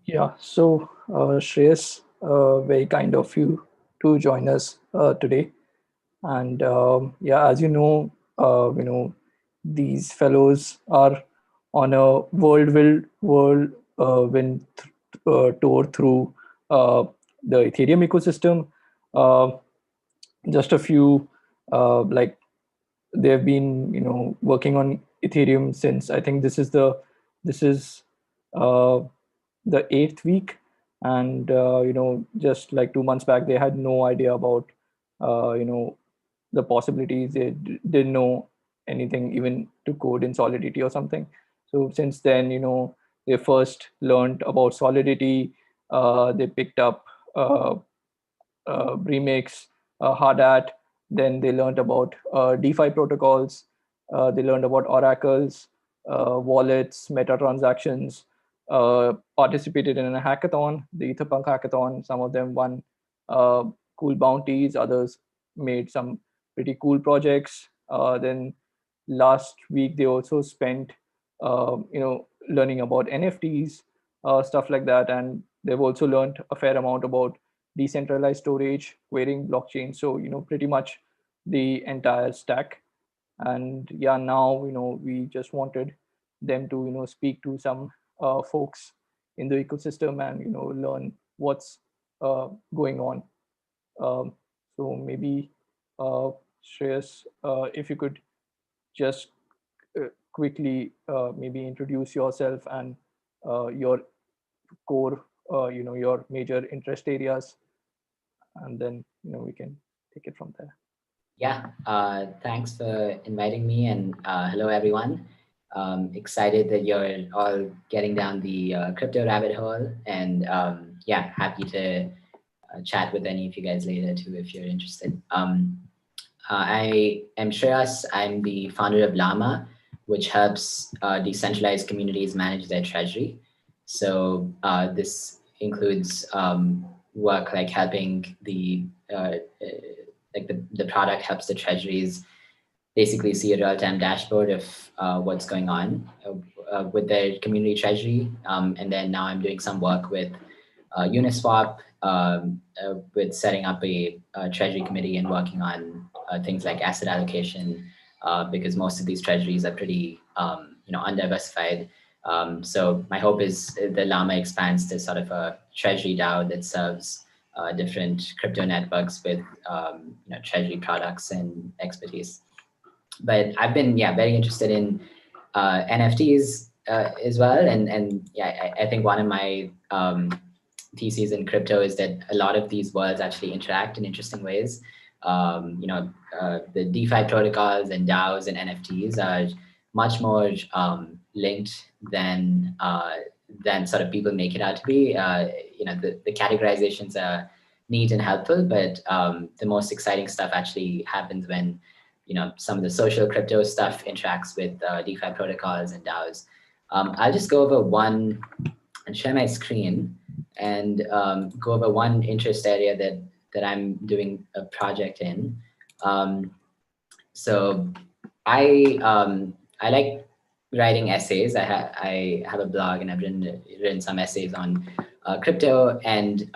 Yeah, so Shreyas, very kind of you to join us today. And yeah, as these fellows are on a whirlwind tour through uh, the Ethereum ecosystem. Uh, just a few, like they've been working on Ethereum since I think this is the eighth week, and just like 2 months back they had no idea about uh, you know the possibilities. They didn't know anything even to code in Solidity or something. So since then, they first learned about Solidity. They picked up uh, Remix, Hardat. Then they learned about DeFi protocols. They learned about oracles, wallets, meta transactions. Participated in a hackathon, the Etherpunk hackathon. Some of them won cool bounties. Others made some pretty cool projects. Then last week they also spent, learning about NFTs, stuff like that, and they've also learned a fair amount about decentralized storage, querying blockchain. So, pretty much the entire stack. And yeah, now, we just wanted them to, speak to some folks in the ecosystem and, learn what's going on. Um, so maybe, Shreyas, if you could just quickly maybe introduce yourself and your core, your major interest areas, and then we can take it from there. Yeah, thanks for inviting me, and hello everyone. Excited that you're all getting down the crypto rabbit hole, and yeah, happy to chat with any of you guys later too if you're interested. I am Shreyas. I'm the founder of Llama, which helps decentralized communities manage their treasury. So this includes work like helping the product helps the treasuries basically see a real-time dashboard of what's going on with their community treasury. And then now I'm doing some work with Uniswap, with setting up a treasury committee and working on things like asset allocation, because most of these treasuries are pretty undiversified. So my hope is the Llama expands to sort of a treasury DAO that serves different crypto networks with treasury products and expertise. But I've been very interested in NFTs as well, and yeah, I think one of my theses in crypto is that a lot of these worlds actually interact in interesting ways. The DeFi protocols and DAOs and NFTs are much more linked than sort of people make it out to be. The categorizations are neat and helpful, but the most exciting stuff actually happens when some of the social crypto stuff interacts with DeFi protocols and DAOs. I'll just go over one and share my screen and go over one interest area that I'm doing a project in. So I like writing essays. I have a blog and I've written some essays on crypto, and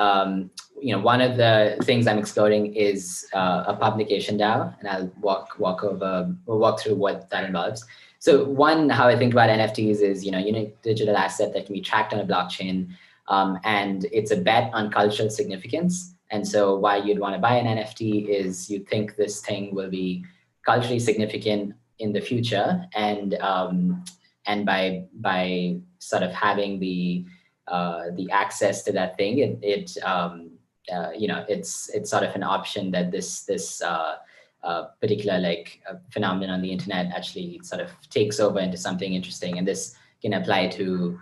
one of the things I'm exploring is a publication DAO, and I'll walk through what that involves. So one, how I think about NFTs is unique digital asset that can be tracked on a blockchain, and it's a bet on cultural significance. And so why you'd want to buy an NFT is you think this thing will be culturally significant in the future, and by sort of having the access to that thing, it's sort of an option that this particular phenomenon on the internet actually sort of takes over into something interesting. And this can apply to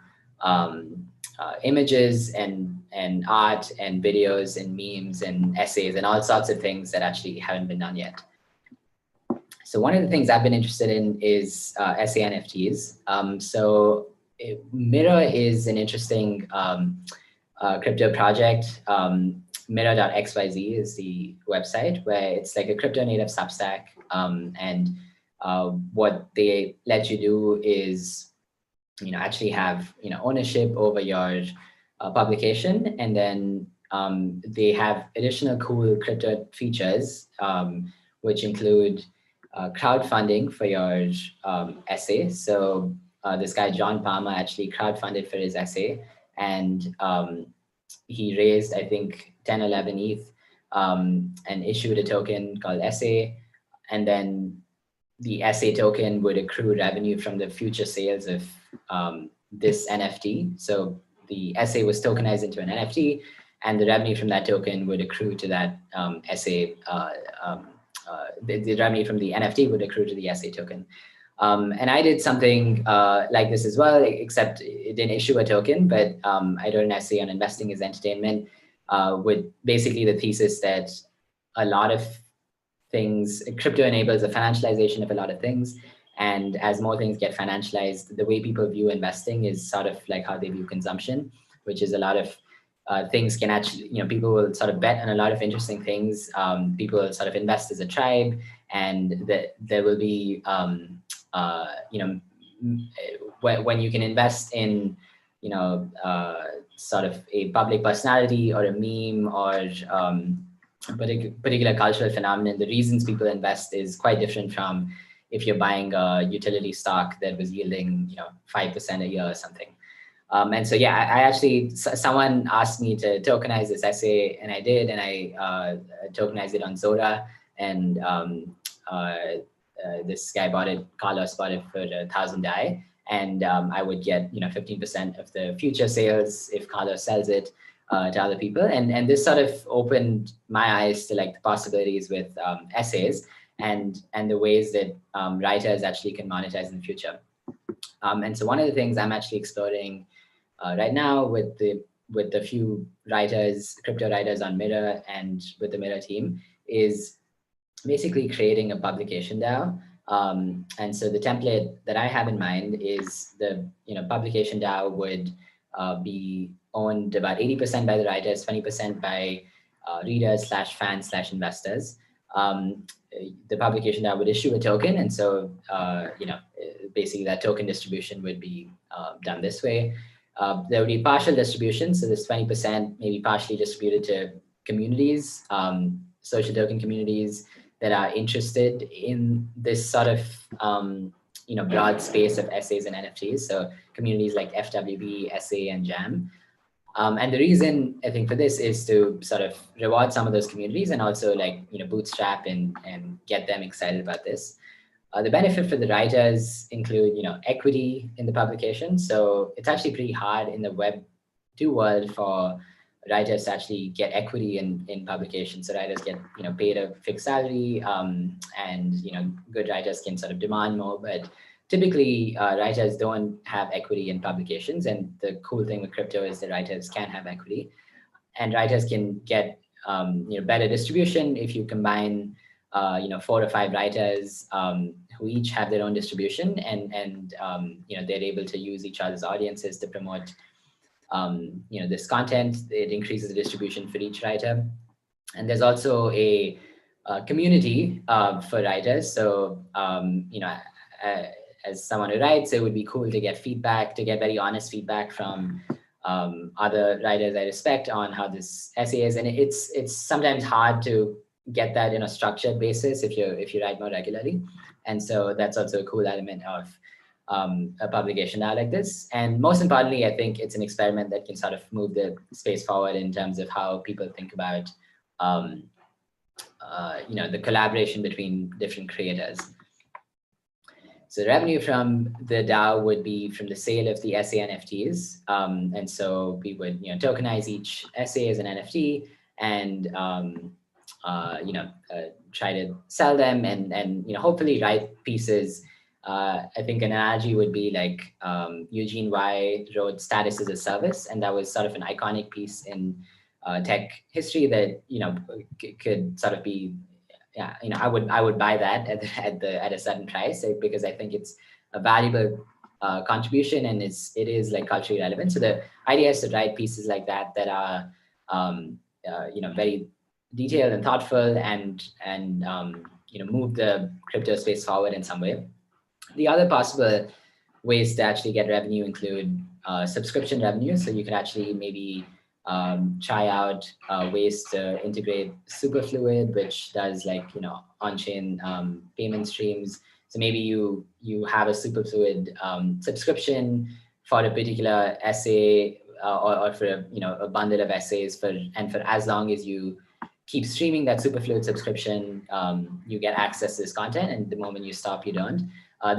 images and art and videos and memes and essays and all sorts of things that actually haven't been done yet. So one of the things I've been interested in is essay NFTs. So Mirror is an interesting crypto project. Mirror.xyz is the website, where it's like a crypto native Substack. And what they let you do is actually have ownership over your publication, and then they have additional cool crypto features, which include crowdfunding for your essay. So this guy John Palmer actually crowdfunded for his essay, and he raised, I think, 10, 11 ETH, and issued a token called essay, and then the essay token would accrue revenue from the future sales of this NFT. So the essay was tokenized into an NFT, and the revenue from that token would accrue to that essay. The revenue from the NFT would accrue to the essay token. And I did something like this as well, except it didn't issue a token, but I wrote an essay on investing as entertainment, with basically the thesis that a lot of things, crypto enables the financialization of a lot of things. And as more things get financialized, the way people view investing is sort of like how they view consumption, which is a lot of things can actually, people will sort of bet on a lot of interesting things. People will sort of invest as a tribe, and there will be, when you can invest in, sort of a public personality or a meme or particular cultural phenomenon, the reasons people invest is quite different from if you're buying a utility stock that was yielding 5% a year or something. And so yeah, I actually, someone asked me to tokenize this essay, and I did, and I tokenized it on Zora, and this guy bought it, Carlos bought it for 1,000 DAI, and I would get 15% of the future sales if Carlos sells it to other people. And this sort of opened my eyes to like the possibilities with essays and the ways that writers actually can monetize in the future. And so one of the things I'm actually exploring right now with the few writers, crypto writers on Mirror and with the Mirror team, is basically creating a publication DAO. And so the template that I have in mind is the publication DAO would be owned about 80% by the writers, 20% by readers / fans / investors. The publication DAO would issue a token, and so basically that token distribution would be done this way. There would be partial distribution, so this 20% may be partially distributed to communities, social token communities that are interested in this sort of broad space of essays and NFTs. So communities like FWB, SA, and Jam. And the reason I think for this is to sort of reward some of those communities and also like bootstrap and get them excited about this. The benefit for the writers include equity in the publication. So it's actually pretty hard in the Web2 world for writers to actually get equity in publications. So writers get paid a fixed salary, and good writers can sort of demand more, but typically writers don't have equity in publications. And the cool thing with crypto is that writers can have equity, and writers can get better distribution if you combine 4 or 5 writers who each have their own distribution, and they're able to use each other's audiences to promote this content. It increases the distribution for each writer. And there's also a community for writers. So, as someone who writes, it would be cool to get feedback, to get very honest feedback from other writers I respect on how this essay is. And it's sometimes hard to get that in a structured basis if you write more regularly. And so that's also a cool element of a publication now like this. And most importantly, I think it's an experiment that can sort of move the space forward in terms of how people think about the collaboration between different creators. So the revenue from the DAO would be from the sale of the essay NFTs. And so we would tokenize each essay as an NFT and try to sell them and hopefully write pieces. I think an analogy would be like Eugene Y wrote Status as a Service, and that was sort of an iconic piece in tech history that could sort of be, I would buy that at a certain price, because I think it's a valuable contribution and it is like culturally relevant. So the idea is to write pieces like that are very detailed and thoughtful and move the crypto space forward in some way. The other possible ways to actually get revenue include subscription revenue. So you can actually maybe try out ways to integrate Superfluid, which does like, on-chain payment streams. So maybe you have a Superfluid subscription for a particular essay or for a bundle of essays and for as long as you keep streaming that Superfluid subscription, you get access to this content, and the moment you stop, you don't.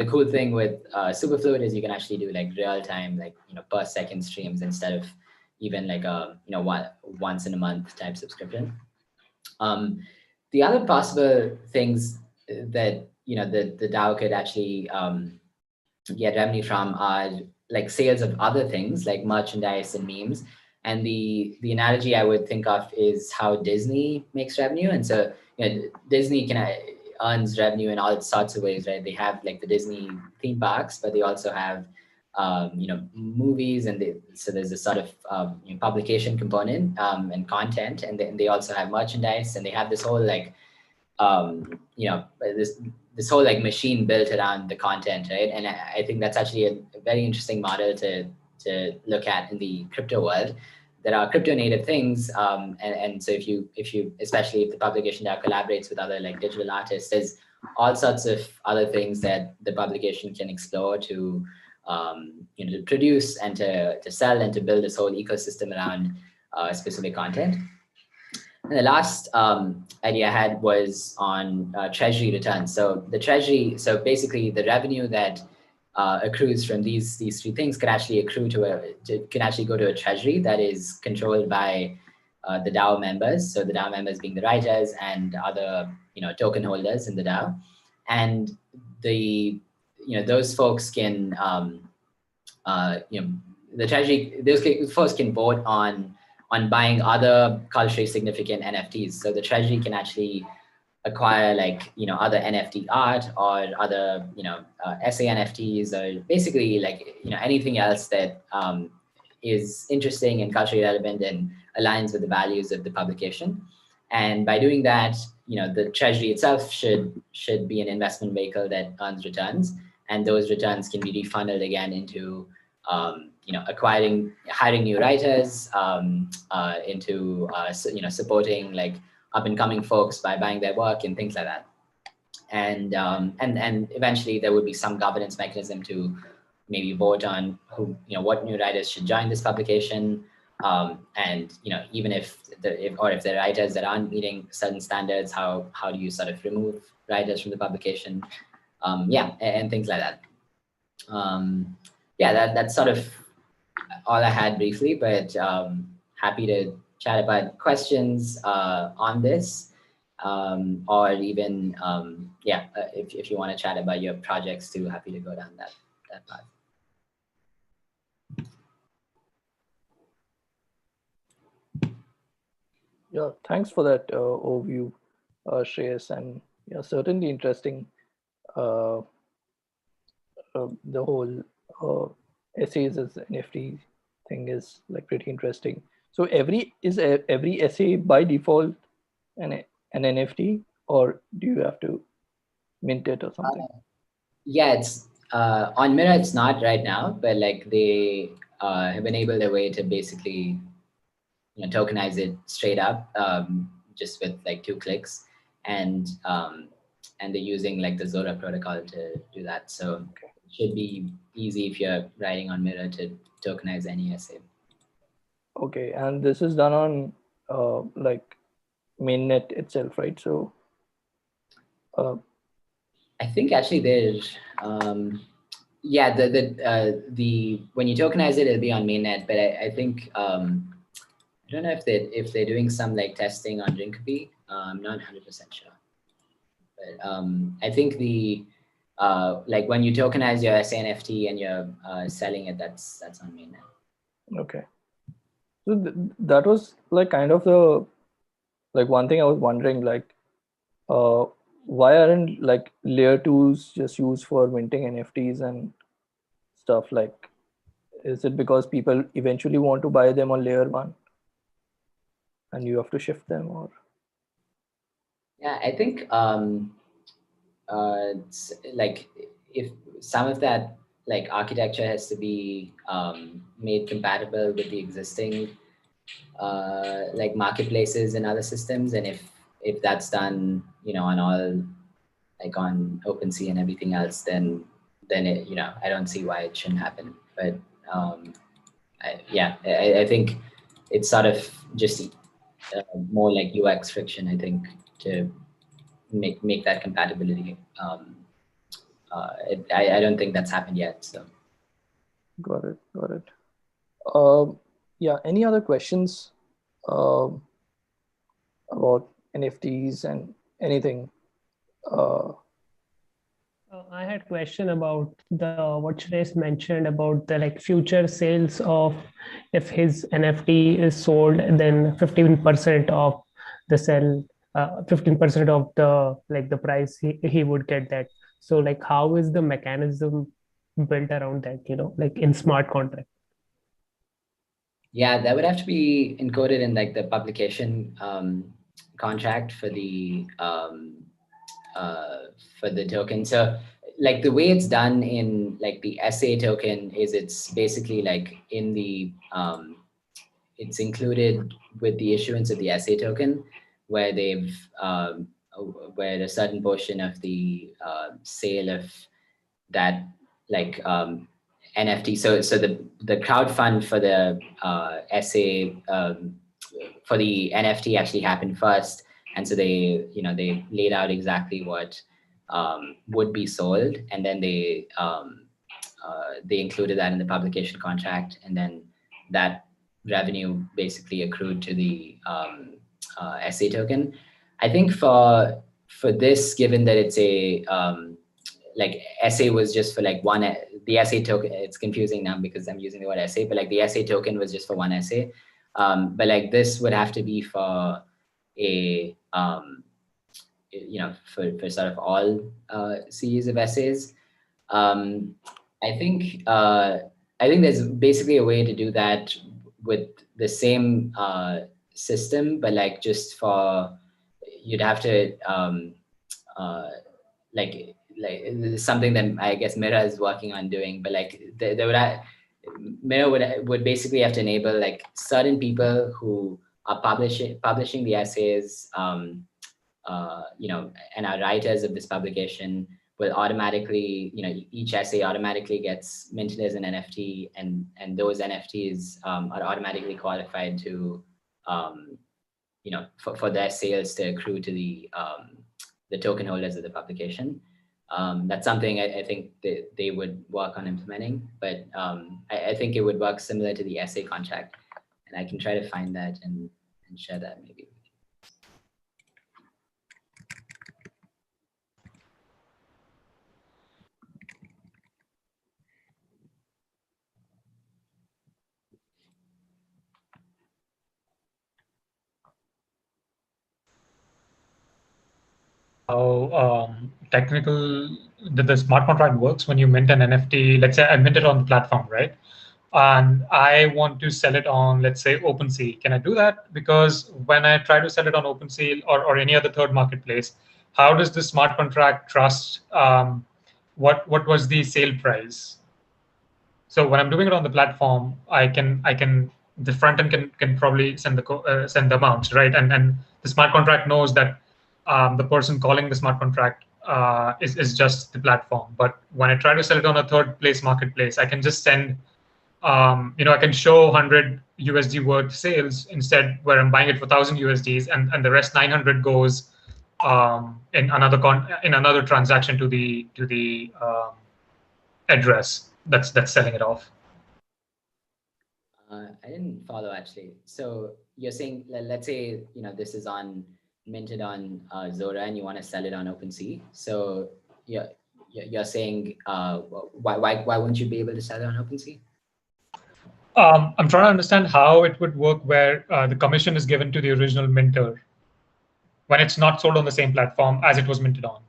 The cool thing with Superfluid is you can actually do like real time, like per second streams instead of even like a once in a month type subscription. The other possible things that the DAO could actually get revenue from are like sales of other things like merchandise and memes. And the analogy I would think of is how Disney makes revenue. And so Disney earns revenue in all sorts of ways, right? They have like the Disney theme parks, but they also have movies, and so there's a sort of publication component and content, and they also have merchandise, and they have this whole like this whole like machine built around the content, right? And I think that's actually a very interesting model to look at in the crypto world. There are crypto native things, and so if you especially if the publication DAO collaborates with other like digital artists, there's all sorts of other things that the publication can explore to to produce and to sell and to build this whole ecosystem around specific content. And the last idea I had was on treasury returns. So the treasury, so basically the revenue that accrues from these three things could actually accrue can actually go to a treasury that is controlled by the DAO members. So the DAO members being the writers and other token holders in the DAO, and those folks can the treasury, those folks can vote on buying other culturally significant NFTs. So the treasury can actually acquire like other NFT art or other essay NFTs, or basically like anything else that is interesting and culturally relevant and aligns with the values of the publication. And by doing that, the treasury itself should be an investment vehicle that earns returns, and those returns can be refunded again into hiring new writers, into supporting like up and coming folks by buying their work and things like that. And eventually there would be some governance mechanism to maybe vote on what new writers should join this publication. And even if there are writers that aren't meeting certain standards, how do you sort of remove writers from the publication? And things like that. That's sort of all I had briefly, but happy to chat about questions on this, or even if you want to chat about your projects too, happy to go down that path. Yeah, thanks for that overview, Shreyas, and certainly interesting. The whole essays as NFT thing is like pretty interesting. So every essay by default an NFT, or do you have to mint it or something? It's on Mirror. It's not right now, but like they have enabled a way to basically tokenize it straight up, just with like 2 clicks, and they're using like the Zora protocol to do that. So it should be easy if you're writing on Mirror to tokenize any essay. Okay, and this is done on like mainnet itself, right? So I think actually there's the when you tokenize it, it'll be on mainnet, but I think I don't know if they're doing some like testing on Drinkby. I'm not 100% sure, but I think the like when you tokenize your SNFT and you're selling it, that's on mainnet. Okay, so that was like kind of the like one thing I was wondering, like why aren't like layer 2s just used for minting NFTs and stuff? Like, is it because people eventually want to buy them on layer 1 and you have to shift them, or? Yeah, I think it's like if some of that, like architecture has to be made compatible with the existing like marketplaces and other systems. And if that's done, on all, like on OpenSea and everything else, then it, I don't see why it shouldn't happen. But I think it's sort of just more like UX friction, I think, to make that compatibility. I don't think that's happened yet. So Got it. Got it. Yeah. Any other questions about NFTs and anything? I had question about the what Shreyas mentioned about the like future sales of if his NFT is sold, then 15% of the sell, 15% of the like the price he would get that. So like how is the mechanism built around that, like in smart contract? yeah, that would have to be encoded in like the publication contract for the token. So like the way it's done in like the SA token is it's basically like in the it's included with the issuance of the SA token, where they've where a certain portion of the sale of that like NFT. So the crowd fund for the SA for the NFT actually happened first, and so they laid out exactly what would be sold, and then they included that in the publication contract, and then that revenue basically accrued to the SA token. I think for this, given that it's a like SA was just for like one, the SA token, it's confusing now because I'm using the word SA, but like the SA token was just for one SA. But like this would have to be for a, for sort of all series of essays. I think there's basically a way to do that with the same system, but like just for, you'd have to like something that I guess Mira is working on doing, but like they would Mira would basically have to enable like certain people who are publishing the essays, and are writers of this publication will automatically, each essay automatically gets minted as an NFT, and those NFTs are automatically qualified to, for their sales to accrue to the token holders of the publication. That's something I think they would work on implementing, but I think it would work similar to the essay contract, and I can try to find that and share that maybe. How technical the smart contract works when you mint an NFT. Let's say I mint it on the platform, right? And I want to sell it on, let's say, OpenSea. Can I do that? Because when I try to sell it on OpenSea or any other third marketplace, how does the smart contract trust what was the sale price? So when I'm doing it on the platform, I can the front end can probably send the amounts, right? And the smart contract knows that the person calling the smart contract is just the platform. But when I try to sell it on a third place marketplace, I can just send, I can show 100 USD worth sales instead, where I'm buying it for 1,000 USDs, and the rest 900 goes in another transaction to the address that's selling it off. I didn't follow actually. So you're saying, let's say, this is minted on Zora and you want to sell it on OpenSea. So you're saying, why wouldn't you be able to sell it on OpenSea? I'm trying to understand how it would work where the commission is given to the original minter when it's not sold on the same platform as it was minted on.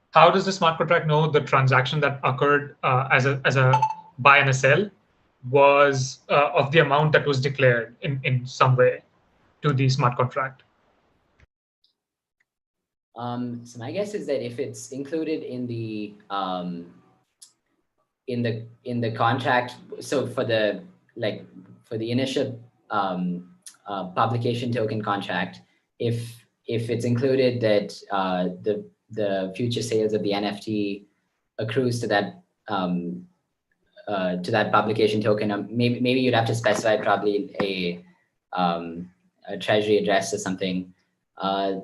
How does the smart contract know the transaction that occurred as a buy and a sell was of the amount that was declared in some way to the smart contract? So my guess is that if it's included in the in the contract, so for the initial publication token contract, if it's included that the future sales of the NFT accrues to that publication token, maybe you'd have to specify probably a treasury address or something.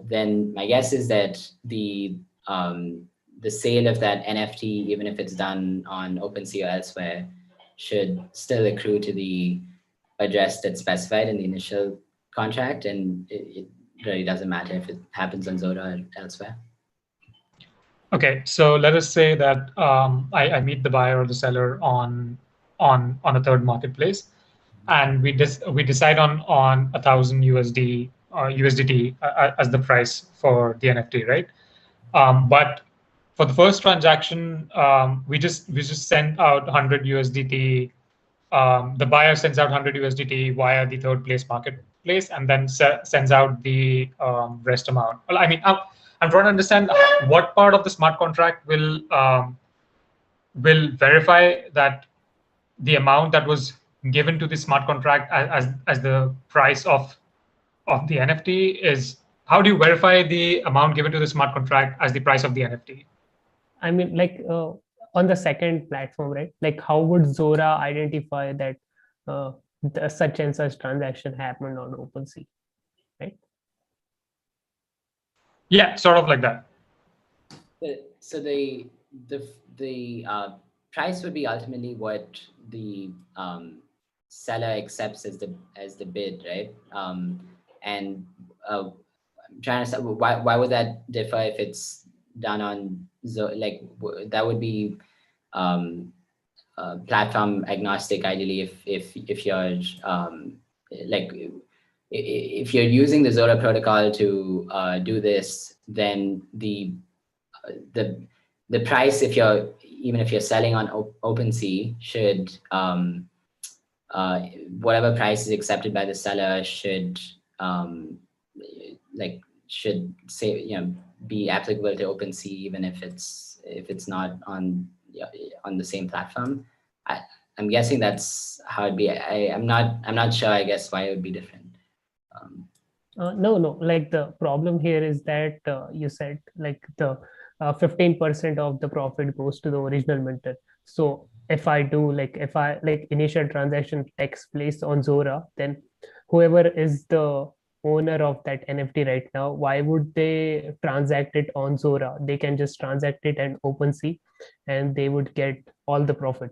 Then my guess is that the sale of that NFT, even if it's done on OpenSea or elsewhere, should still accrue to the address that's specified in the initial contract, and it really doesn't matter if it happens on Zora or elsewhere. Okay, so let us say that I meet the buyer or the seller on a third marketplace, and we decide on 1,000 USD or USDT as the price for the NFT, right? But for the first transaction, we just send out 100 USDT. The buyer sends out 100 USDT via the third place marketplace, and then sends out the rest amount. Well, I mean, I'm trying to understand what part of the smart contract will verify that the amount that was given to the smart contract as the price of the NFT is. How do you verify the amount given to the smart contract as the price of the NFT? I mean, like on the second platform, right? Like, how would Zora identify that such and such transaction happened on OpenSea, right? Yeah, sort of like that. So the price would be ultimately what the seller accepts as the bid, right? And I'm trying to understand why would that differ if it's done on that would be platform agnostic ideally if you're if you're using the Zora protocol to do this, then the price, even if you're selling on OpenSea, should whatever price is accepted by the seller should say be applicable to OpenSea, even if it's not on the same platform. I'm guessing that's how it'd be. I'm not sure, I guess, why it would be different. No, like the problem here is that you said like the 15% of the profit goes to the original minter. So if I initial transaction takes place on Zora, then whoever is the owner of that NFT right now, why would they transact it on Zora? They can just transact it on OpenSea and they would get all the profit.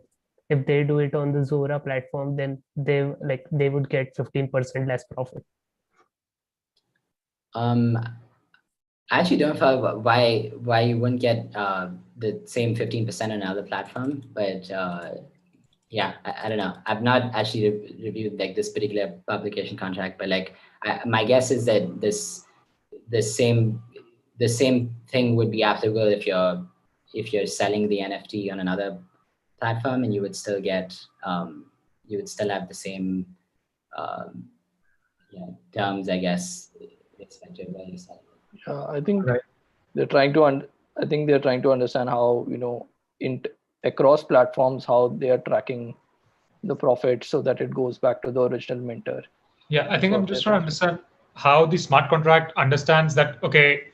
If they do it on the Zora platform, then they would get 15% less profit. I actually don't know why you wouldn't get the same 15% on another platform, but yeah, I don't know. I've not actually reviewed this particular publication contract, but my guess is that the same thing would be applicable if you're selling the NFT on another platform, and you would still get you would still have the same terms, I guess. Yeah, I think they're trying to understand how across platforms how they are tracking the profit so that it goes back to the original minter. Yeah, I think I'm just trying to understand how the smart contract understands that. Okay,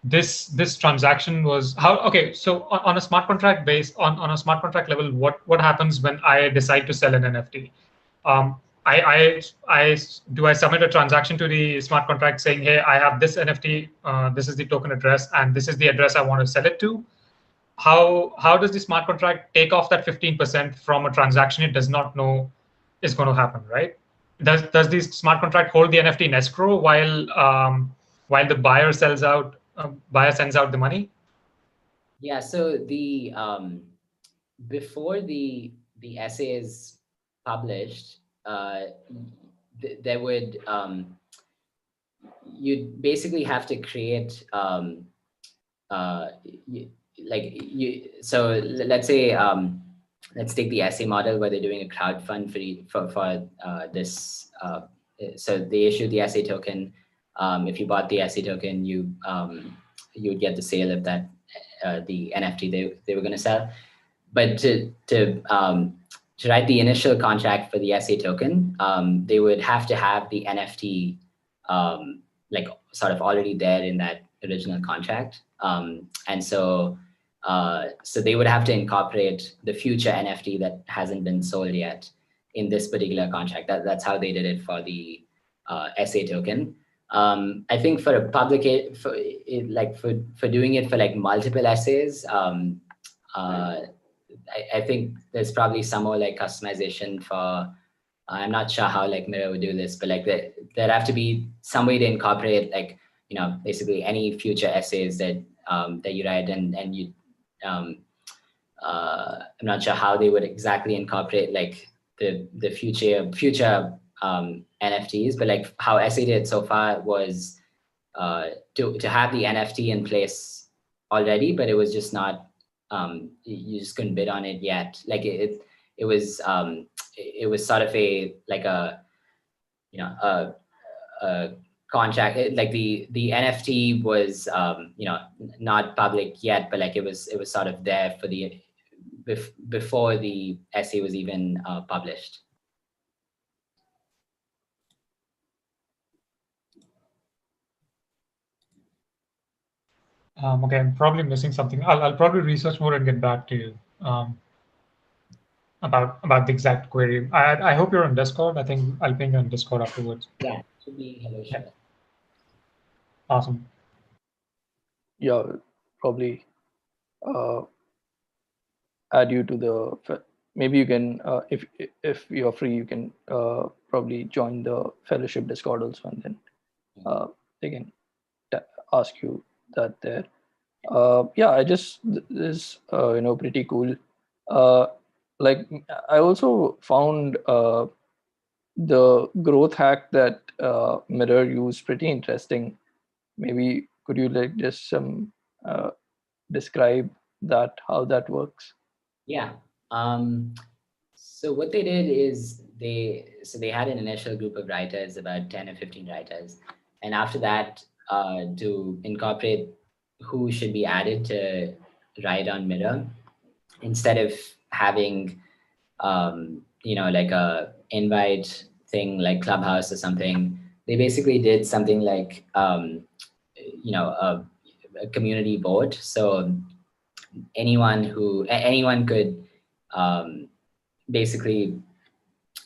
this transaction was how. Okay, so on a smart contract on a smart contract level, what happens when I decide to sell an NFT? I submit a transaction to the smart contract saying, hey, I have this NFT, this is the token address, and this is the address I want to sell it to. How does the smart contract take off that 15% from a transaction it does not know is going to happen, right? Does the smart contract hold the NFT in escrow while the buyer sends out the money? Yeah. So the before the essay is published, there would you'd basically have to create so let's say let's take the essay model where they're doing a crowd fund for this. So they issue the essay token. If you bought the essay token, you would get the sale of that the NFT they were going to sell. but to write the initial contract for the SA token, they would have to have the NFT like sort of already there in that original contract. And so they would have to incorporate the future NFT that hasn't been sold yet in this particular contract. That's how they did it for the SA token. I think for a for doing it for like multiple essays, I think there's probably some more like customization for. I'm not sure how like Mirror would do this, but like there'd have to be some way to incorporate like basically any future essays that that you write, and you. I'm not sure how they would exactly incorporate like the future NFTs, but like how SA did so far was to have the NFT in place already, but it was just not you just couldn't bid on it yet. Like it was sort of a like a a contract. Like the NFT was not public yet, but like it was sort of there for the before the essay was even published. Okay, I'm probably missing something. I'll probably research more and get back to you about the exact query. I hope you're on Discord. I think I'll ping you on Discord afterwards. Yeah, should be hello. Yeah. Awesome. Yeah, probably add you to the. Maybe you can, if you're free, you can probably join the fellowship Discord also, and then they can ask you that there. Yeah, I just this pretty cool. Like I also found the growth hack that Mirror used pretty interesting. Maybe could you like just describe that, how that works? Yeah. So what they did is they had an initial group of writers, about 10 or 15 writers, and after that, to incorporate who should be added to write on Mirror, instead of having like a invite thing like Clubhouse or something, they basically did something like a community vote. So anyone could basically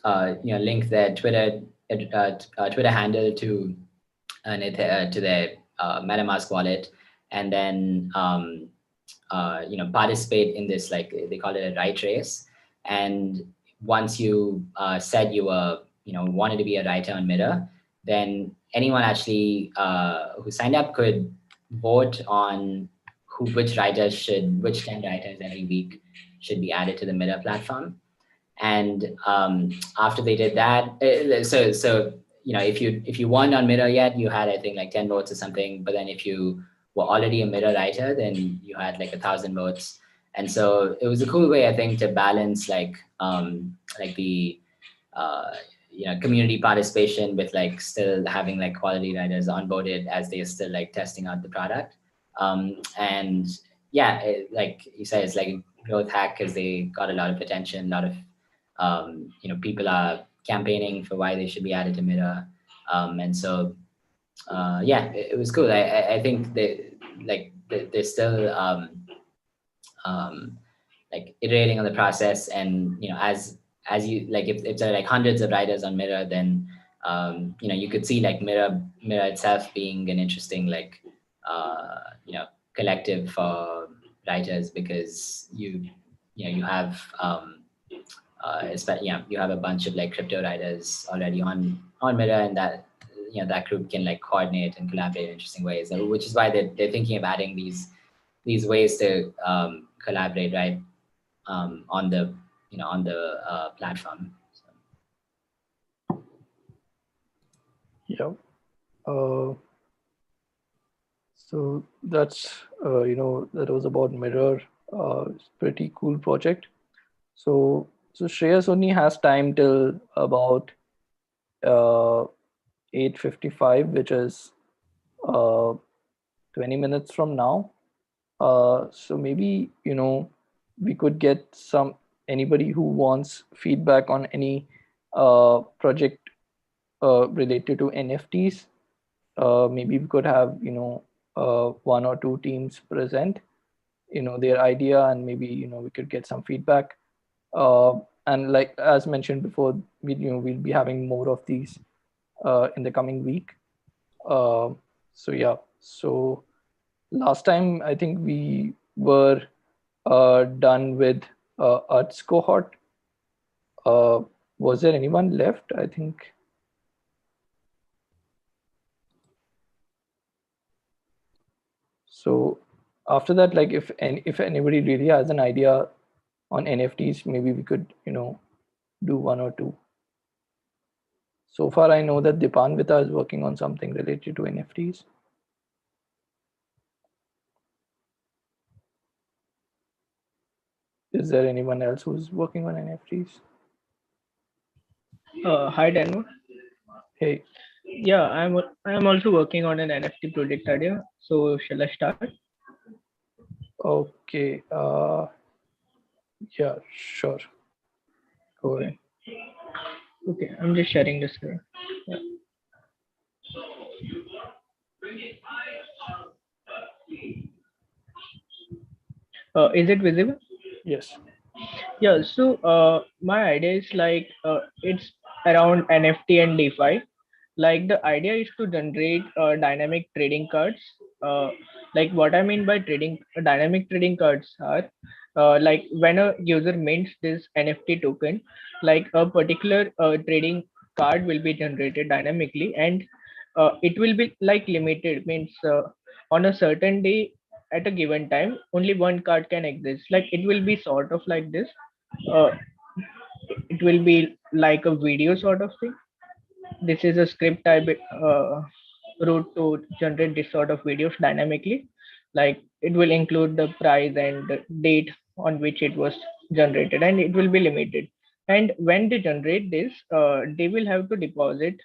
link their Twitter handle to their MetaMask wallet, and then participate in this, like they call it a write race. And once you said you were wanted to be a writer on Mirror, then anyone actually who signed up could vote on which 10 writers every week should be added to the Mirror platform. And after they did that, so if you weren't on Mirror yet, you had, I think, like 10 votes or something. But then if you were already a Mirror writer, then you had like 1,000 votes. And so it was a cool way, I think, to balance like the community participation with like still having like quality writers onboarded as they're still like testing out the product. And yeah, like you said, it's like a growth hack because they got a lot of attention. A lot of people are campaigning for why they should be added to Mirror. And so yeah, it was cool. I think they're still like iterating on the process, and as you like, if there are like hundreds of writers on Mirror, then you could see like Mirror itself being an interesting like collective for writers, because you have you have a bunch of like crypto writers already on Mirror, and that that group can like coordinate and collaborate in interesting ways, which is why they're thinking of adding these ways to collaborate, right, on the platform. Yeah. So that's that was about Mirror. It's pretty cool project. So Shreyas only has time till about 8:55, which is 20 minutes from now. So maybe we could get anybody who wants feedback on any project related to NFTs. Maybe we could have one or two teams present their idea, and maybe we could get some feedback. And like as mentioned before, we'll be having more of these in the coming week. So yeah, so last time I think we were done with Earth's cohort. Was there anyone left? I think. So after that, like if anybody really has an idea on NFTs, maybe we could do one or two. So far, I know that Dipanvita is working on something related to NFTs. Is there anyone else who's working on NFTs? Hi, Danu. Hey. Yeah, I'm also working on an NFT project idea. So shall I start? Okay. Yeah, sure. Go ahead. Okay, I'm just sharing the screen. Yeah. Is it visible? Yes. Yeah. So my idea is like it's around NFT and DeFi. Like the idea is to generate dynamic trading cards. Like what I mean by trading dynamic trading cards are like when a user mints this NFT token, like a particular trading card will be generated dynamically, and it will be like limited, means on a certain day at a given time only one card can exist. Like it will be sort of like this. Uh, it will be like a video sort of thing. This is a script type route to generate this sort of videos dynamically. Like it will include the price and the date on which it was generated, and it will be limited. And when they generate this, they will have to deposit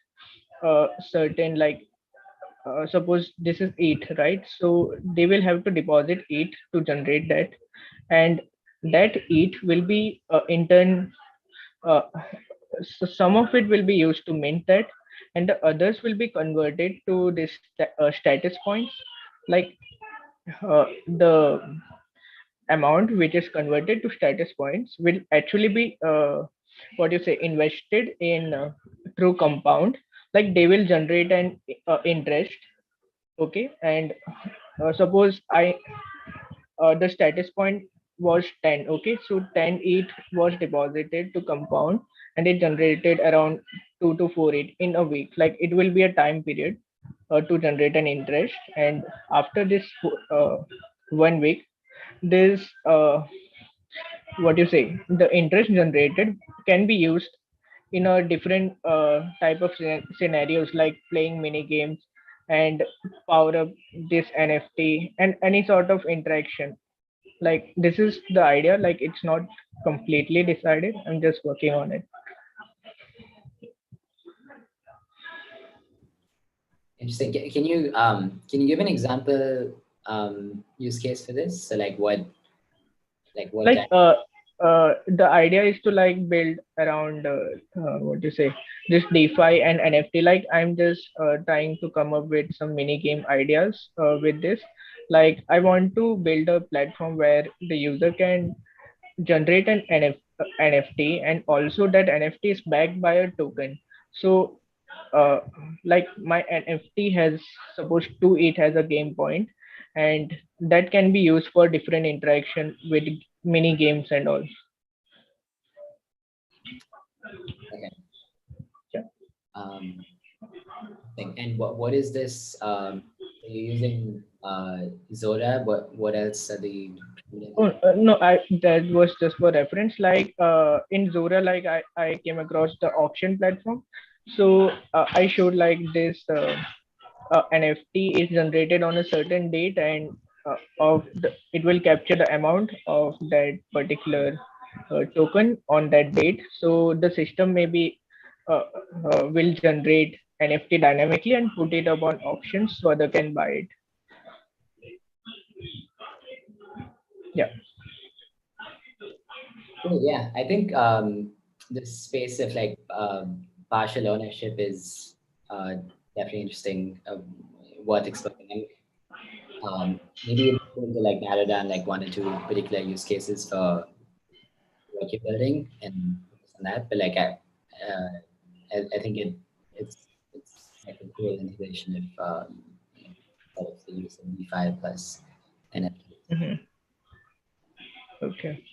certain, like suppose this is 8, right? So they will have to deposit 8 to generate that, and that 8 will be in turn uh, so some of it will be used to mint that, and the others will be converted to this status points. Like the amount which is converted to status points will actually be what you say invested in through compound. Like they will generate an interest. Okay, and suppose the status point was 10. Okay, so 10 ETH was deposited to compound, and it generated around 2 to 4 ETH in a week. Like it will be a time period to generate an interest, and after this 1 week, this what you say the interest generated can be used in a different type of scenarios, like playing mini games and power up this NFT and any sort of interaction. Like this is the idea. Like it's not completely decided, I'm just working on it. Interesting. Can you give an example use case for this? So what Like the idea is to like build around what you say this DeFi and NFT. Like I'm just trying to come up with some mini game ideas with this. Like I want to build a platform where the user can generate an NFT, and also that NFT is backed by a token. So uh, like my NFT has, suppose 2 it has a game point, and that can be used for different interaction with mini games and all. Okay. Yeah. And what is this? Are you using Zora? What else are they? Oh, no, I that was just for reference. Like in Zora, like I came across the auction platform. So I showed like this NFT is generated on a certain date, and it will capture the amount of that particular token on that date. So the system maybe will generate NFT dynamically and put it up on auctions so other can buy it. Yeah. Cool. Yeah, I think the space of like partial ownership is definitely interesting, worth exploring. Maybe it's going to like narrow down like one or two particular use cases for what you're building and focus on that. But like I think it's like a cool integration of sort of the use of DeFi plus NFTs. Mhm. Okay.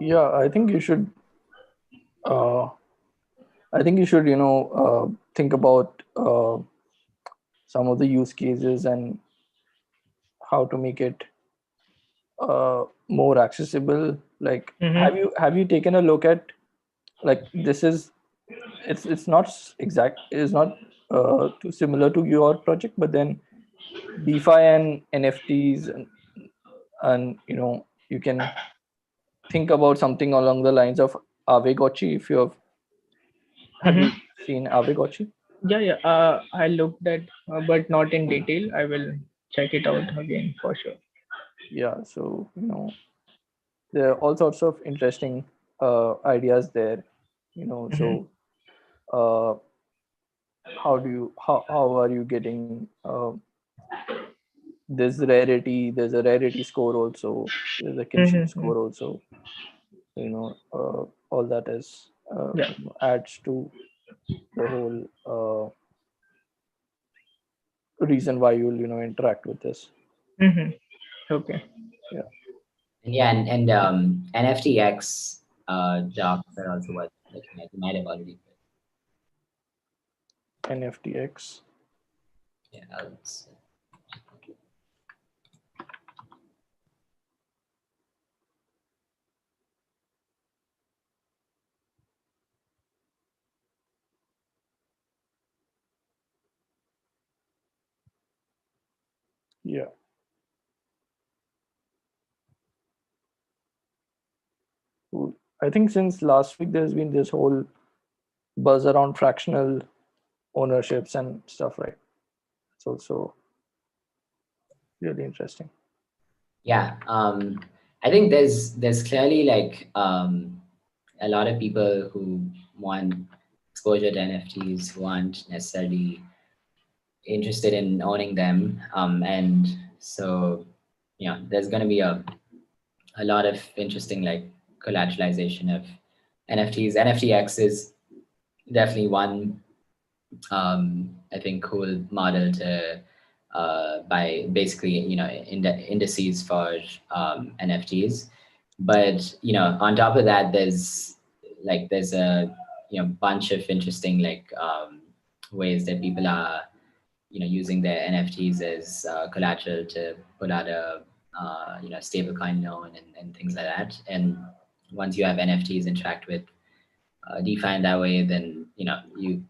Yeah, uh, I think you should, think about some of the use cases and how to make it more accessible. Like, Mhm. have you taken a look at, like, this is it's not it's not too similar to your project, but then DeFi and NFTs, and you can think about something along the lines of Aavegotchi. If you have Mhm. you seen Aavegotchi? Yeah, yeah. I looked at, but not in detail. I will check it out again for sure. Yeah, so there are all sorts of interesting ideas there. Mhm. So uh, how are you getting this rarity? There's a rarity score also. There's a kinship Mhm. score also. All that is Yeah. adds to the whole reason why you'll interact with this. Mhm. Okay. Yeah. And yeah, and NFTX docs are also worth looking at. You might have already. NFTX. Yeah, Yeah. Cool. I think since last week there's been this whole buzz around fractional ownerships and stuff, right? It's also really interesting. yeah. I think there's clearly like a lot of people who want exposure to NFTs who aren't necessarily interested in owning them, and so there's going to be a lot of interesting like collateralization of NFTs. NFTX is definitely one I think cool model to by basically indices for NFTs. But on top of that, there's a bunch of interesting like ways that people are using their NFTs as collateral to put out a stablecoin loan and things like that. And once you have NFTs interact with DeFi in that way, then you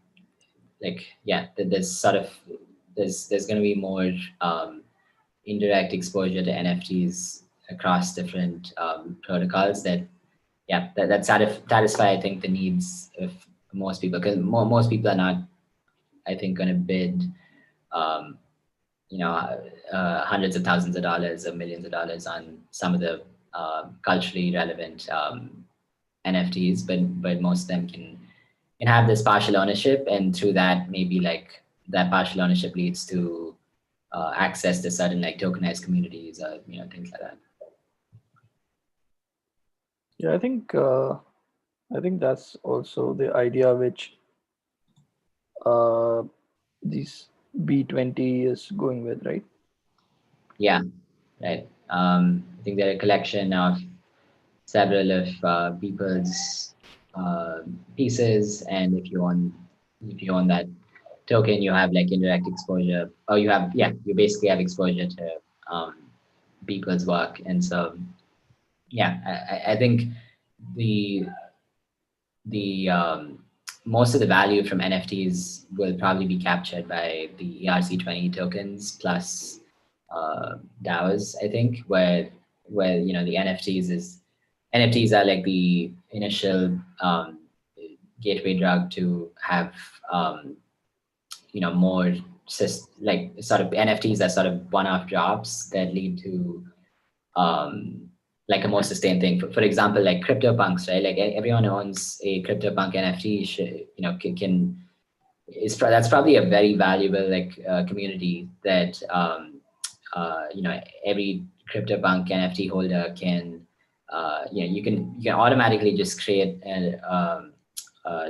like there's sort of there's going to be more indirect exposure to NFTs across different protocols that satisfy I think the needs of most people, because most people are not I think going to bid um, hundreds of thousands of dollars or millions of dollars on some of the culturally relevant NFTs, but most of them can have this partial ownership, and through that maybe like that partial ownership leads to access to certain like tokenized communities or things like that. Yeah, I think that's also the idea which uh, this B20 is going with, right? Yeah, right. I think they're a collection of several of people's pieces, and if you own that token, you have like indirect exposure, or you basically have exposure to um, people's work, and so I think the the most of the value from NFTs will probably be captured by the ERC20 tokens plus DAOs. I think where the NFTs are like the initial gateway drug to have more like sort of NFTs that sort of one-off jobs that lead to like a more sustained thing. For example, like CryptoPunks, right? Like everyone owns a CryptoPunk NFT. That's probably a very valuable like community that every CryptoPunk NFT holder can you can automatically just create a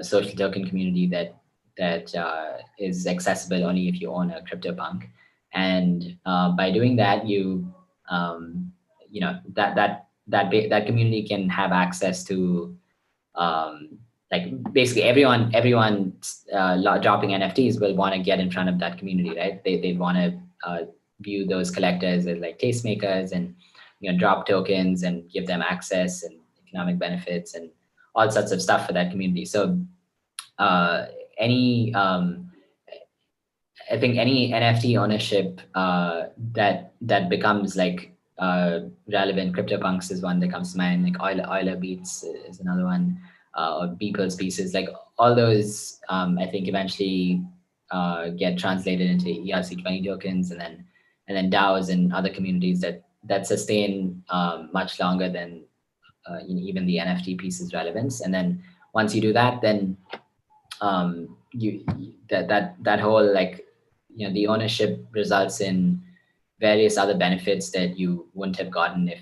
social token community that is accessible only if you own a CryptoPunk, and by doing that, that community can have access to like basically everyone dropping NFTs will want to get in front of that community, right? They want to view those collectors as like tastemakers and drop tokens and give them access and economic benefits and all sorts of stuff for that community. So any I think any NFT ownership that becomes like relevant. CryptoPunks is one that comes to mind. Like Euler Beats is another one, or Beeple's pieces. Like all those, I think eventually get translated into ERC20 tokens, and then DAOs and other communities that sustain much longer than even the NFT piece's relevance. And then once you do that, then that whole like the ownership results in various other benefits that you wouldn't have gotten if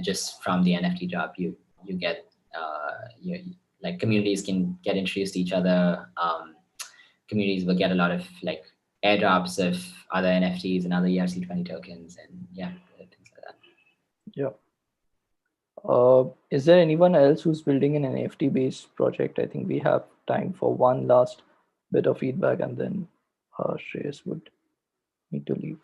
just from the NFT job. You get like communities can get introduced to each other. Communities will get a lot of like airdrops of other NFTs and other ERC20 tokens, and things like that. Yeah. Is there anyone else who's building an NFT based project? I think we have time for one last bit of feedback, and then Shreyas would need to leave.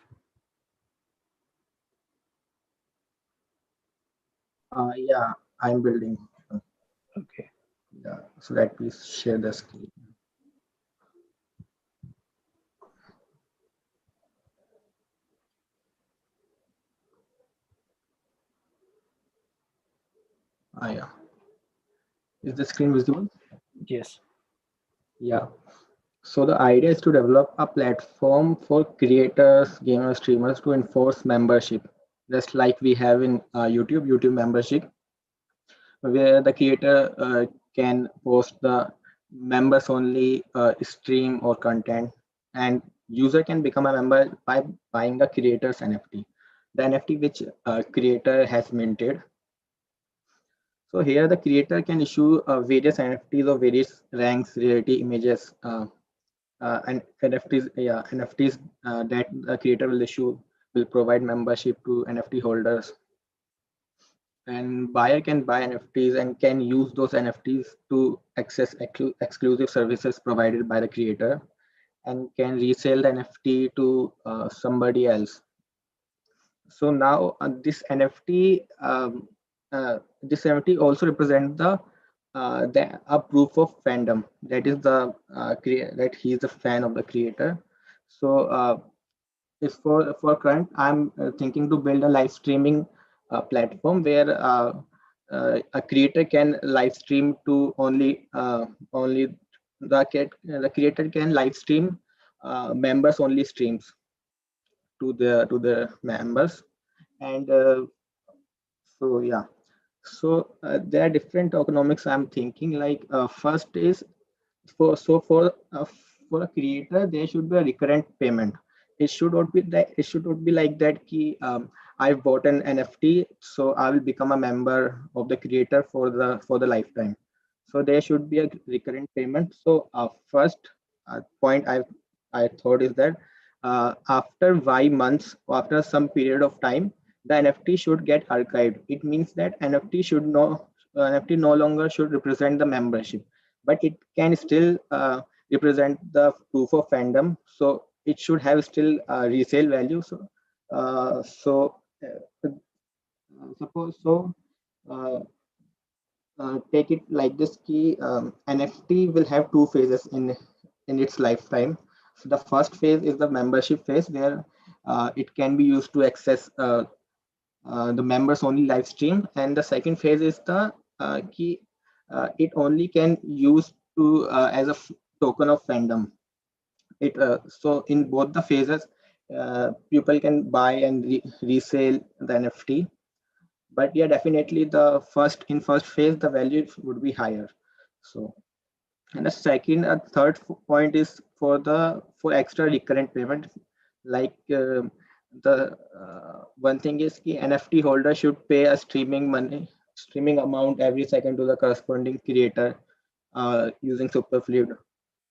Yeah, I'm building. Okay. Yeah, so let me share the screen. Yeah. Is the screen visible? Yes. Yeah. So the idea is to develop a platform for creators, gamers, streamers to enforce membership, just like we have in YouTube membership, where the creator can post the members only stream or content, and user can become a member by buying the creator's NFT, the NFT which creator has minted. So here the creator can issue various NFTs of various ranks, rarity, images, and NFTs that the creator will issue will provide membership to NFT holders. And buyer can buy NFTs and can use those NFTs to access exclusive services provided by the creator, and can resell the NFT to somebody else. So now this NFT also represents a proof of fandom. That is that he is a fan of the creator. So is for current, I'm thinking to build a live streaming platform where a creator can live stream to only the creator can live stream members only streams to the members. And so yeah, so there are different tokenomics I'm thinking. Like first is for a creator there should be a recurrent payment. It should not be like that key I've bought an NFT, so I will become a member of the creator for the lifetime. So there should be a recurrent payment. So first point I thought is that after Y months, or after some period of time, the NFT should get archived. It means that NFT no longer should represent the membership, but it can still represent the proof of fandom. So it should have still resale value. Suppose so. Take it like this key. NFT will have two phases in its lifetime. So the first phase is the membership phase, where it can be used to access the members only live stream, and the second phase is the key. It only can use to as a token of fandom. So in both the phases, people can buy and resell the NFT. But yeah, definitely the first phase, the value would be higher. So, and the second and third point is for extra recurrent payment. Like the one thing is the NFT holder should pay a streaming amount every second to the corresponding creator using Superfluid.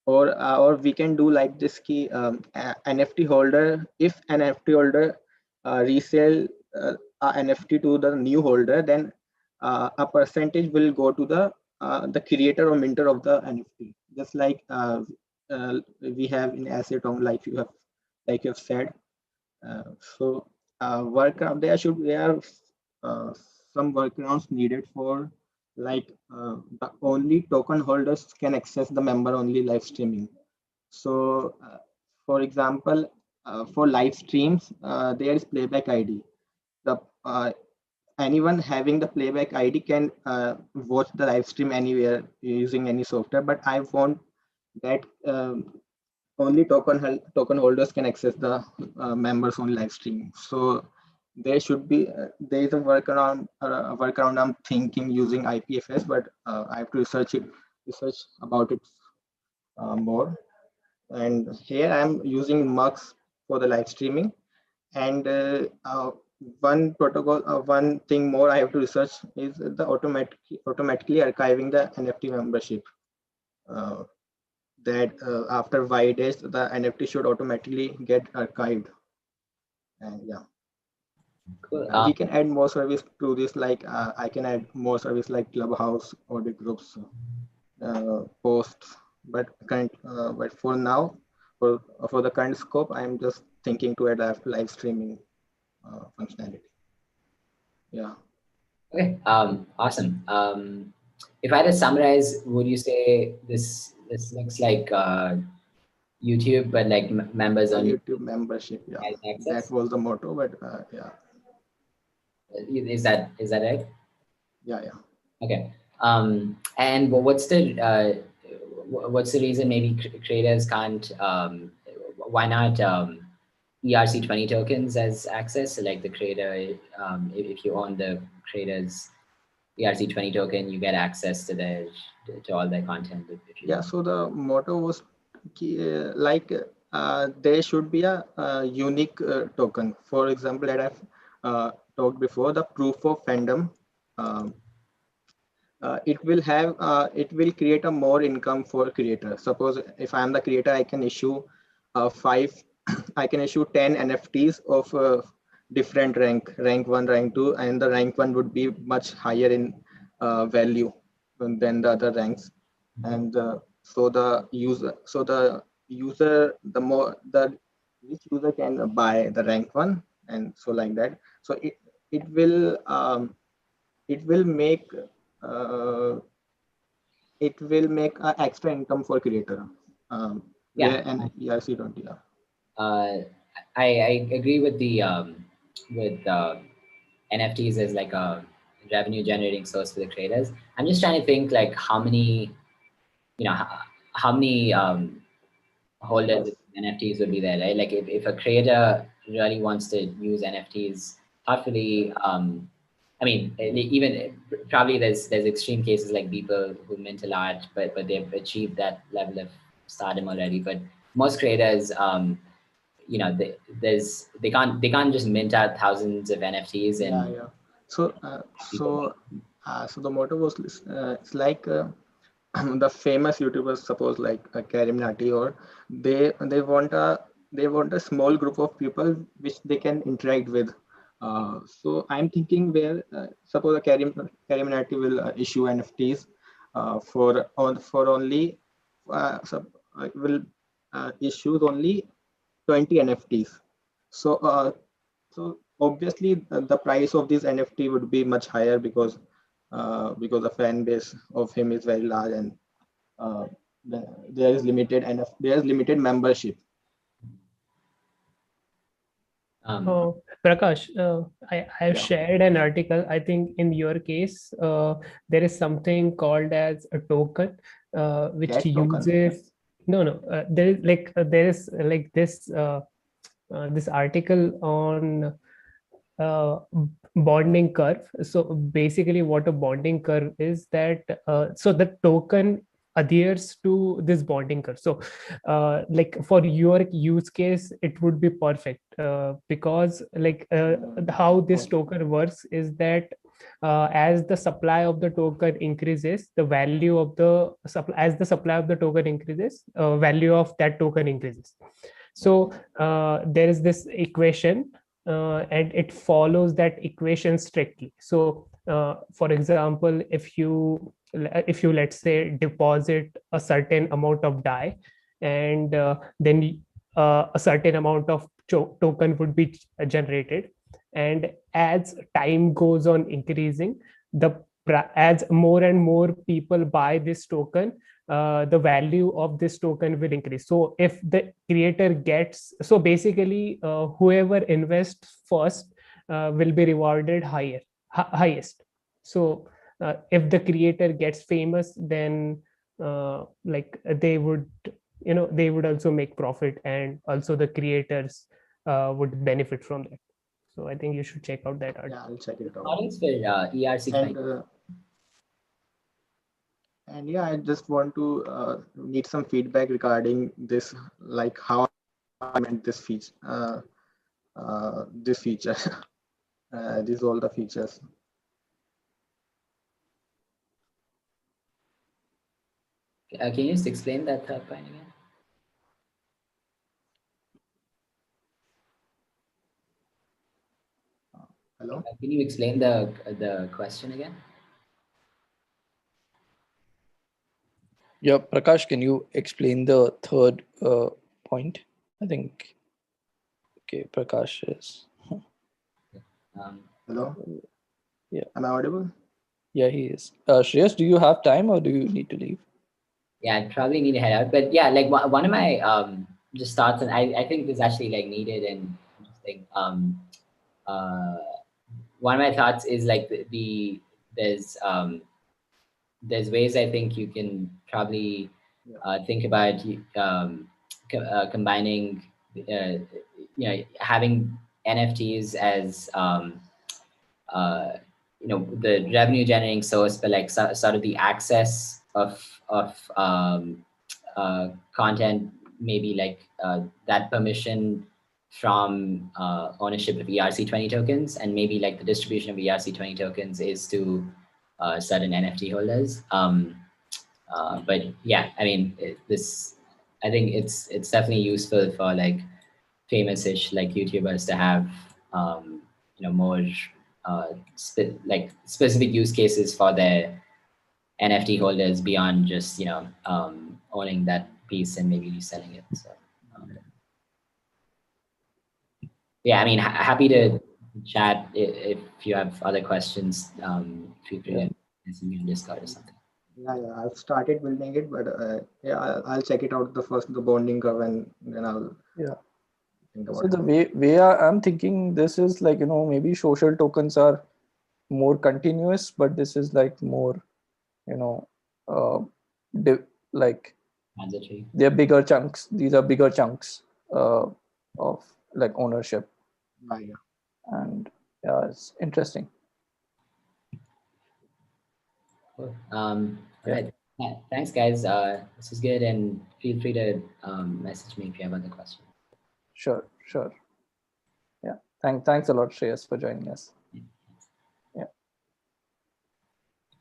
Or we can do like this key NFT holder. If an NFT holder resell a NFT to the new holder, then a percentage will go to the creator or minter of the NFT. Just like we have in asset on, like you have said. So workaround there are uh, some workarounds needed for like the only token holders can access the member only live streaming. So for example, for live streams, there is playback ID. The anyone having the playback ID can watch the live stream anywhere using any software. But I want that only token holders can access the members only live stream. So there should be there is a workaround I'm thinking using IPFS, but I have to research about it more. And here I'm using Mux for the live streaming. And one thing more I have to research is the automatically archiving the NFT membership. Uh, that after Y days, the NFT should automatically get archived. And yeah, Cool. we can add more service to this. Like I can add more service like Clubhouse or the groups posts. But for now, for the current scope, I'm just thinking to add live streaming functionality. Yeah. Okay. Awesome. If I had to summarize, would you say this looks like YouTube, but like members on YouTube membership? Yeah, that was the motto. But yeah. Is that right? Yeah. Okay. And what's the reason maybe creators can't? Why not ERC20 tokens as access? So like the creator, if you own the creator's ERC20 token, you get access to all their content. Yeah. So the motto was like there should be a unique token. For example, that I've talked before, the proof of fandom. Um, it will create a more income for creator. Suppose if I'm the creator, I can issue five I can issue 10 NFTs of different rank 1, rank 2, and the rank 1 would be much higher in value than the other ranks. And so the user the more the each user can buy the rank 1, and so like that. So it will make uh, extra income for creator. Yeah. And ERC20. I agree with the NFTs as like a revenue generating source for the creators. I'm just trying to think like how many holders of NFTs would be there, right? Like if a creator really wants to use NFTs thoughtfully, I mean, even probably there's extreme cases like people who mint a lot, but they've achieved that level of stardom already. But most creators, they can't just mint out thousands of NFTs and yeah. So the motto was it's like the famous YouTubers, suppose like Karim Nati, or they want a small group of people which they can interact with. So I'm thinking where suppose a Karim Nati will issue NFTs for only will issue only 20 NFTs. So so obviously the price of this NFT would be much higher because the fan base of him is very large, and uh, there is limited membership. Prakash, I have shared an article. I think in your case, there is something called as a token, which Get uses token. No. There is this article on uh, bonding curve. So basically, what a bonding curve is, that so the token adheres to this bonding curve. So like for your use case, it would be perfect, because how this token works is that as the supply of the token increases, the value of the supply as the supply of the token increases, value of that token increases. So there is this equation, and it follows that equation strictly. So for example, if you let's say deposit a certain amount of DAI, and then a certain amount of token would be generated, and as time goes on increasing, as more and more people buy this token, the value of this token will increase. So if the creator gets, so basically whoever invests first will be rewarded highest. So if the creator gets famous, then like they would also make profit, and also the creators would benefit from that. So I think you should check out that article. Yeah, I'll check it out. Audience for ERC20. And yeah, I just want to need some feedback regarding this, like how I meant this feature. This feature. These all the features. Can you just explain that third point again? Hello. Can you explain the question again? Yeah, Prakash, can you explain the third point? I think. Okay, Prakash is. Hello. Yeah. Am I audible? Yeah, he is. Shreyas, do you have time or do you need to leave? Yeah, I probably need to head out. But yeah, like one of my just thoughts, and I think this actually like needed and interesting. One of my thoughts is like there's ways I think you can probably think about combining, having NFTs as the revenue generating source, but like sort of the access of content, maybe like that permission from ownership of ERC20 tokens, and maybe like the distribution of ERC20 tokens is to certain NFT holders. But yeah, I mean, I think it's definitely useful for like famous-ish like YouTubers to have more specific use cases for their NFT holders beyond just owning that piece and maybe reselling it. So yeah, I mean, happy to chat if you have other questions. Feel free to message me on Discord or something. Yeah, I've started building it, but yeah, I'll check it out the bonding curve, and then I'll think about So the it. way I'm thinking this is like, maybe social tokens are more continuous, but this is like more, like Mandatory. they're bigger chunks. These are bigger chunks of like ownership. Yeah. And yeah, it's interesting. Cool. All right. Yeah, thanks, guys. This was good, and feel free to message me if you have other questions. Sure. Yeah. Thanks a lot, Shreyas, for joining us.